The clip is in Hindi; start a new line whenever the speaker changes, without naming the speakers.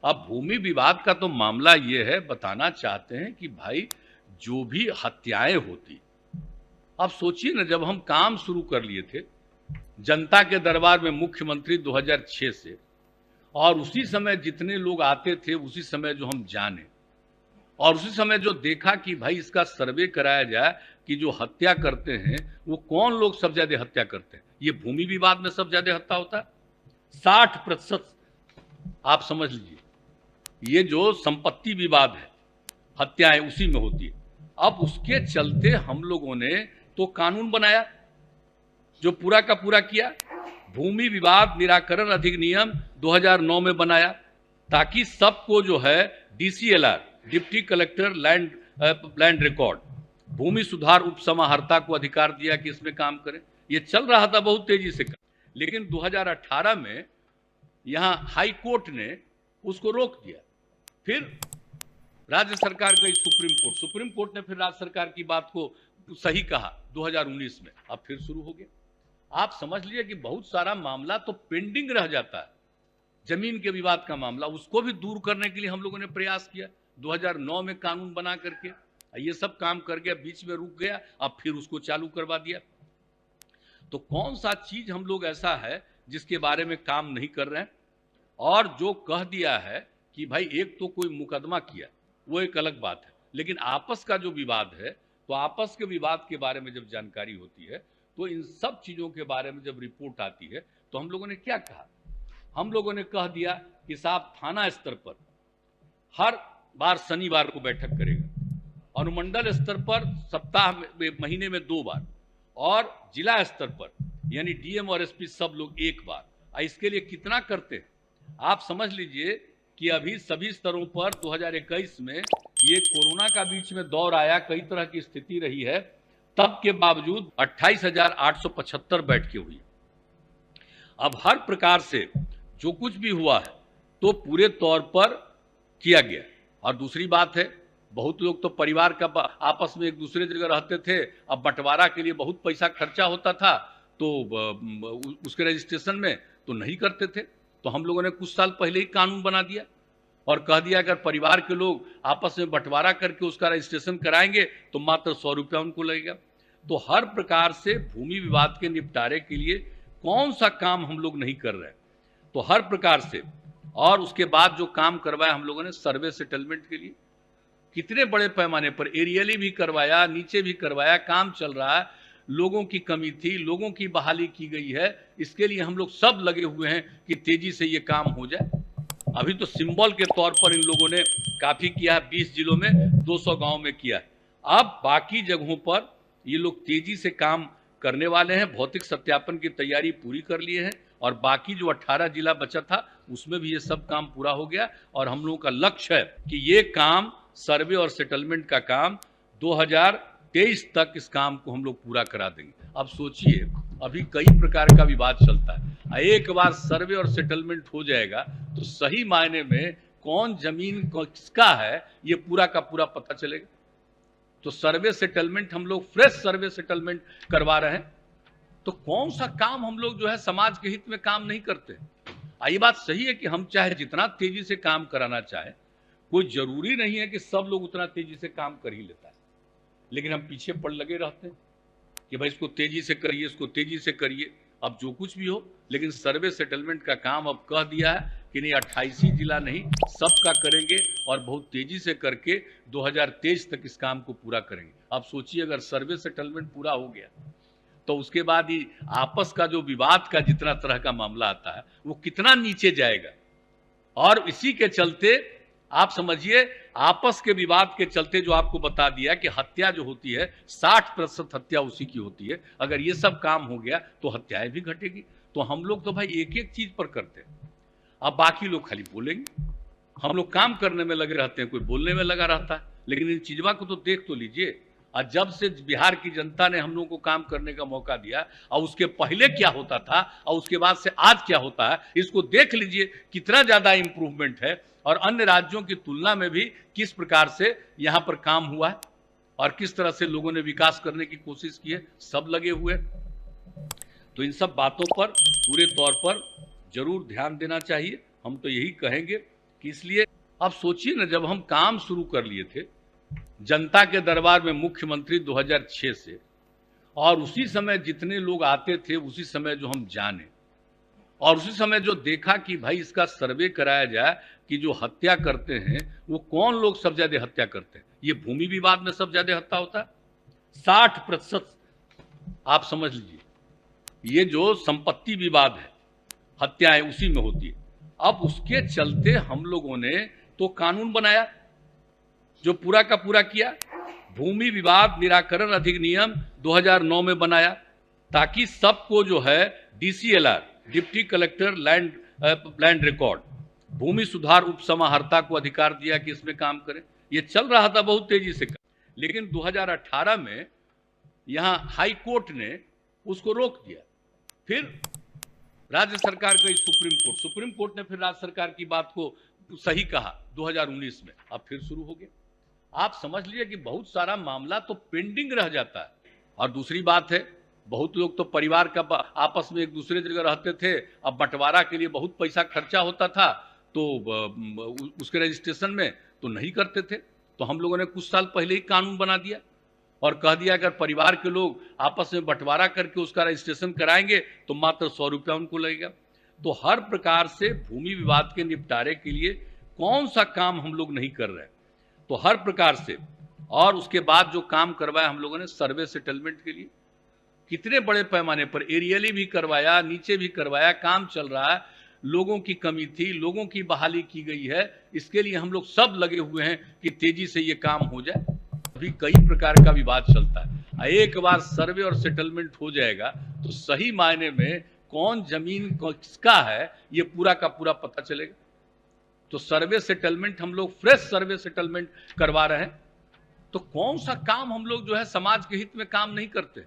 अब भूमि विवाद का तो मामला ये है, बताना चाहते हैं कि भाई जो भी हत्याएं होती, अब सोचिए ना, जब हम काम शुरू कर लिए थे जनता के दरबार में मुख्यमंत्री 2006 से, और उसी समय जितने लोग आते थे उसी समय जो हम जाने, और उसी समय जो देखा कि भाई इसका सर्वे कराया जाए कि जो हत्या करते हैं वो कौन लोग सब ज्यादा हत्या करते हैं। ये भूमि विवाद में सब ज्यादा हत्या होता है, 60%। आप समझ लीजिए, ये जो संपत्ति विवाद है, हत्याएं उसी में होती है। अब उसके चलते हम लोगों ने तो कानून बनाया जो पूरा का पूरा किया, भूमि विवाद निराकरण अधिनियम 2009 में बनाया, ताकि सबको जो है DCLR, deputy collector land record, भूमि सुधार उपसमाहर्ता को अधिकार दिया कि इसमें काम करें। ये चल रहा था बहुत तेजी से, लेकिन 2018 में यहां हाई कोर्ट ने उसको रोक दिया। फिर राज्य सरकार गई सुप्रीम कोर्ट ने फिर राज्य सरकार की बात को सही कहा 2019 में, अब फिर शुरू हो गया। आप समझ लीजिए कि बहुत सारा मामला तो पेंडिंग रह जाता है। जमीन के विवाद का मामला, उसको भी दूर करने के लिए हम लोगों ने प्रयास किया 2009 में कानून बना करके, ये सब काम कर गया, बीच में रुक गया, अब फिर उसको चालू करवा दिया। तो कौन सा चीज हम लोग ऐसा है जिसके बारे में काम नहीं कर रहे हैं? और जो कह दिया है कि भाई एक तो कोई मुकदमा किया, वो एक अलग बात है, लेकिन आपस का जो विवाद है, तो आपस के विवाद के बारे में जब जानकारी होती है, तो इन सब चीजों के बारे में जब रिपोर्ट आती है, तो हम लोगों ने क्या कहा? हम लोगों ने कह दिया कि साहब थाना स्तर पर हर बार शनिवार को बैठक करेगा, अनुमंडल स्तर पर सप्ताह में, महीने में 2 बार, और जिला स्तर पर यानी डीएम और एसपी सब लोग 1 बार। इसके लिए कितना करते हैं आप समझ लीजिए कि अभी सभी स्तरों पर 2021 में ये कोरोना का बीच में दौर आया, कई तरह की स्थिति रही है, तब के बावजूद 28,875 बैठकें हुई। अब हर प्रकार से जो कुछ भी हुआ है तो पूरे तौर पर किया गया। और दूसरी बात है, बहुत लोग तो परिवार का आपस में एक दूसरे जगह रहते थे, अब बंटवारा के लिए बहुत पैसा खर्चा होता था, तो उसके रजिस्ट्रेशन में तो नहीं करते थे। तो हम लोगों ने कुछ साल पहले ही कानून बना दिया और कह दिया अगर परिवार के लोग आपस में बंटवारा करके उसका रजिस्ट्रेशन कराएंगे तो मात्र 100 रुपया उनको लगेगा। तो हर प्रकार से भूमि विवाद के निपटारे के लिए कौन सा काम हम लोग नहीं कर रहे, तो हर प्रकार से। और उसके बाद जो काम करवाया हम लोगों ने सर्वे सेटलमेंट के लिए, कितने बड़े पैमाने पर एरियली भी करवाया, नीचे भी करवाया, काम चल रहा है। लोगों की कमी थी, लोगों की बहाली की गई है, इसके लिए हम लोग सब लगे हुए हैं कि तेजी से ये काम हो जाए। अभी तो सिंबल के तौर पर इन लोगों ने काफी किया है, 20 जिलों में 200 गांव में किया है। अब बाकी जगहों पर ये लोग तेजी से काम करने वाले हैं, भौतिक सत्यापन की तैयारी पूरी कर लिए हैं, और बाकी जो 18 जिला बचा था उसमें भी ये सब काम पूरा हो गया। और हम लोगों का लक्ष्य है कि ये काम, सर्वे और सेटलमेंट का काम 2023 तक इस काम को हम लोग पूरा करा देंगे। अब सोचिए, अभी कई प्रकार का विवाद चलता है, एक बार सर्वे और सेटलमेंट हो जाएगा तो सही मायने में कौन जमीन किसका है ये पूरा का पूरा पता चलेगा। तो सर्वे सेटलमेंट हम लोग फ्रेश सर्वे सेटलमेंट करवा रहे हैं। तो कौन सा काम हम लोग जो है समाज के हित में काम नहीं करते। ये बात सही है कि हम चाहे जितना तेजी से काम कराना चाहे, कोई जरूरी नहीं है कि सब लोग उतना तेजी से काम कर ही लेता है, लेकिन हम पीछे पड़ लगे रहते हैं कि भाई इसको तेजी से करिए, इसको तेजी से करिए। अब जो कुछ भी हो, लेकिन सर्वे सेटलमेंट का काम अब कह दिया है कि नहीं, 28 ही जिला नहीं, सबका करेंगे और बहुत तेजी से करके 2023 तक इस काम को पूरा करेंगे। अब सोचिए, अगर सर्वे सेटलमेंट पूरा हो गया तो उसके बाद ही आपस का जो विवाद का जितना तरह का मामला आता है वो कितना नीचे जाएगा। और इसी के चलते आप समझिए, आपस के विवाद के चलते जो आपको बता दिया कि हत्या जो होती है 60% हत्या उसी की होती है। अगर ये सब काम हो गया तो हत्याएं भी घटेगी। तो हम लोग तो भाई एक एक चीज पर करते हैं, अब बाकी लोग खाली बोलेंगे। हम लोग काम करने में लगे रहते हैं, कोई बोलने में लगा रहता है, लेकिन इन चीजों को तो देख तो लीजिए। और जब से बिहार की जनता ने हम लोगों को काम करने का मौका दिया, और उसके पहले क्या होता था और उसके बाद से आज क्या होता है, इसको देख लीजिए कितना ज्यादा इंप्रूवमेंट है। और अन्य राज्यों की तुलना में भी किस प्रकार से यहाँ पर काम हुआ है और किस तरह से लोगों ने विकास करने की कोशिश की है, सब लगे हुए। तो इन सब बातों पर पूरे तौर पर जरूर ध्यान देना चाहिए। हम तो यही कहेंगे कि इसलिए अब सोचिए ना, जब हम काम शुरू कर लिए थे जनता के दरबार में मुख्यमंत्री 2006 से, और उसी समय जितने लोग आते थे उसी समय जो हम जाने और उसी समय जो देखा कि भाई इसका सर्वे कराया जाए कि जो हत्या करते हैं वो कौन लोग सबसे ज्यादा हत्या करते हैं। ये भूमि विवाद में सबसे ज्यादा हत्या होता है, 60%। आप समझ लीजिए, ये जो संपत्ति विवाद है, हत्याएं उसी में होती है। अब उसके चलते हम लोगों ने तो कानून बनाया जो पूरा का पूरा किया, भूमि विवाद निराकरण अधिनियम 2009 में बनाया, ताकि सबको जो है DCLR, deputy collector land record, भूमि सुधार उपसमाहर्ता को अधिकार दिया कि इसमें काम करें। ये चल रहा था बहुत तेजी से, लेकिन 2018 में यहां हाई कोर्ट ने उसको रोक दिया। फिर राज्य सरकार गई सुप्रीम कोर्ट ने फिर राज्य सरकार की बात को सही कहा 2019 में, अब फिर शुरू हो गया। आप समझ लीजिए कि बहुत सारा मामला तो पेंडिंग रह जाता है। और दूसरी बात है, बहुत लोग तो परिवार का आपस में एक दूसरे जगह रहते थे, अब बंटवारा के लिए बहुत पैसा खर्चा होता था, तो उसके रजिस्ट्रेशन में तो नहीं करते थे। तो हम लोगों ने कुछ साल पहले ही कानून बना दिया और कह दिया अगर परिवार के लोग आपस में बंटवारा करके उसका रजिस्ट्रेशन कराएंगे तो मात्र 100 रुपया उनको लगेगा। तो हर प्रकार से भूमि विवाद के निपटारे के लिए कौन सा काम हम लोग नहीं कर रहे, तो हर प्रकार से। और उसके बाद जो काम करवाया हम लोगों ने सर्वे सेटलमेंट के लिए, कितने बड़े पैमाने पर एरियली भी करवाया, नीचे भी करवाया, काम चल रहा है। लोगों की कमी थी, लोगों की बहाली की गई है, इसके लिए हम लोग सब लगे हुए हैं कि तेजी से ये काम हो जाए। अभी कई प्रकार का विवाद चलता है, एक बार सर्वे और सेटलमेंट हो जाएगा तो सही मायने में कौन जमीन किसका है ये पूरा का पूरा पता चलेगा। तो सर्वे सेटलमेंट हम लोग फ्रेश सर्वे सेटलमेंट करवा रहे हैं। तो कौन सा काम हम लोग जो है समाज के हित में काम नहीं करते।